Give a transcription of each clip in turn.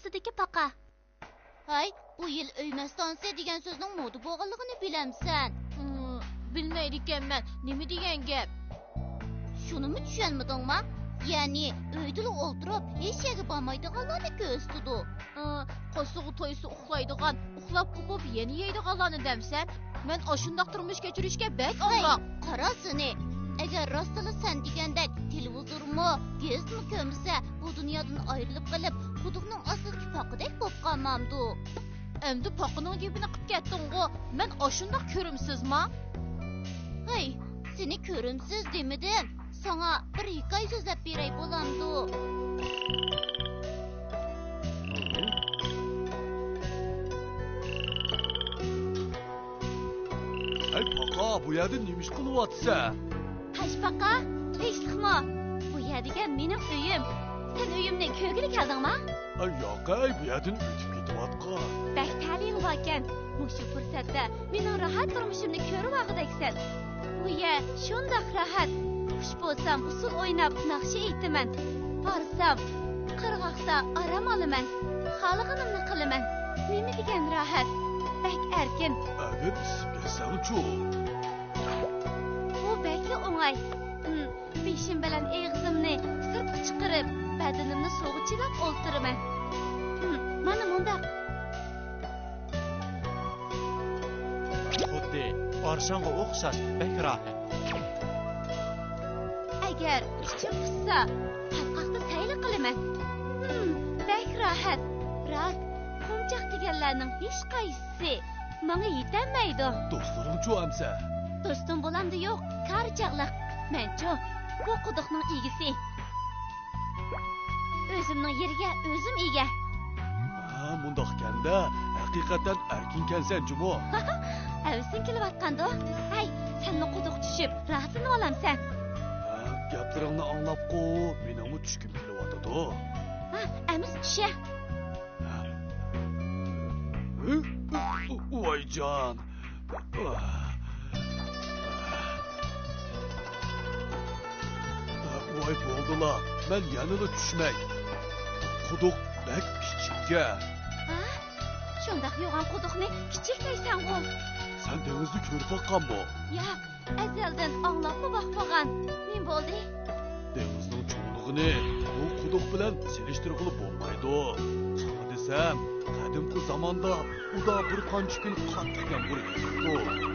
ustidagi paqa. Hay, bu yil öymə stansiya degan so'zning moda bo'lganligini bilamsan. Bilmaydi ekanman. Nima degan gap? Shunimi tushunmadingmi? Ya'ni uyda o'ltirib, hech yerga bormaydiganlarni ko'rsatdi. Qo'sig'i to'ysa uxlaydigan, uxlab qopib yana yeydiganlarni demsan, men oshundoq turmush kechirishga bak omroq. Qarasini. Agar rostla sen degandek televizormi, gezmi ko'msa, bu dunyodan ayrilib qolib, quduqning ostidagi paqidek bo'lib qolmamdi. Endi paqining dibini qilib ketding-ku. Men oshundoq ko'rimsizmi? Hey, seni ko'rimsiz demidim. Sana bir hikoya so'zlab beray bo'lamdi. Ay paqa, bu yerda nima ish qilyapsan? Paqa, tinchlikmi? Bu yerga mening uyim. Sen uyimning ko'gili keldingmi? Ay yo'q, bu yerdan o'tib ketyapti. Bak ta'lim borkan, mushu fursatda mening rohat turmushimni ko'rib olg'idaksan. Bu yer shundoq rohat. Xush bo'lsam, usul o'ynab naqsha aytaman. Borsam, qirg'oqda aram olaman. Xalqimni qilaman. Nima degan rohat? Bak erkin. Agar ismga Bu bakli o'ng'ay. Beshim bilan eg'zimni sirtqa chiqarib, badanimni sovuqchilab o'ltiraman. Mana bundaq. Xuddi orshonga o'xshash bak rohat. Agar ichim qissa, qatqoqda sayli qilaman. Bak rohat. Biroq qo'mchoq deganlarning hech qaysisi menga yetolmaydi. Do'stlaring-chu amsa. Do'stim bo'lamdi yo'q, qarchaqliq. Men-chu bu quduqning egisi. O'zimning yeriga o'zim ega. Mundoq kanda, haqiqatan erkinkansan jumo. Avsin kelayotganda, hay, senni quduq tushib, rahatini olamsan. Gaplaringni anglab qo'y, menimi tushkim kelyapti. Amiz tusha. Voyjon. Voy bo'ldilar. Men yanada tushmay. Quduq bak kichikka. Shundoq yo'g'on quduqni kichik deysan-ku. Sen dengizni ko'rib boqqanmi? Yo'q, azaldan anglab boqmagan. Men bo'ldi. Dengizning cho'ngligini bu quduq bilan selishtirib bo'lmaydi. Sana desam, qadimgi zamonda uda bir qancha kun qattiq yomg'ir yog'di.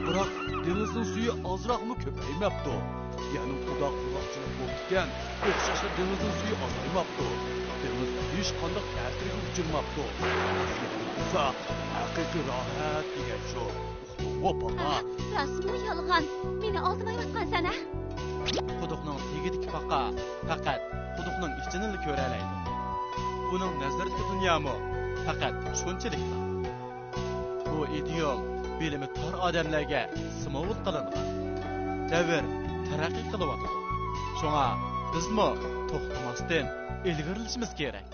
Biroq dengizning suvi ozroqmi ko'paymabdi. Ya'ni quduq quloqchilik bo'lgan, o'xshashli dengizning suvi ozaymabdi. Dengiz hech qanday ta'sirga uchirmabdi. Esa haqiqiy rohat degan shu. Hoppa. Rasmi yolg'on. Meni oldimayotgan-san, a? Quduqning tegidiki paqa faqat quduqning ichini ko'ra oladi. Uning nazaridagi dunyomi faqat shunchalikdir. Bu ideal bilimi tor odamlarga simovul qilingan. Davr taraqqiy qilyapti. Shunga bizmi to'xtamasdan ilg'arilishimiz kerak.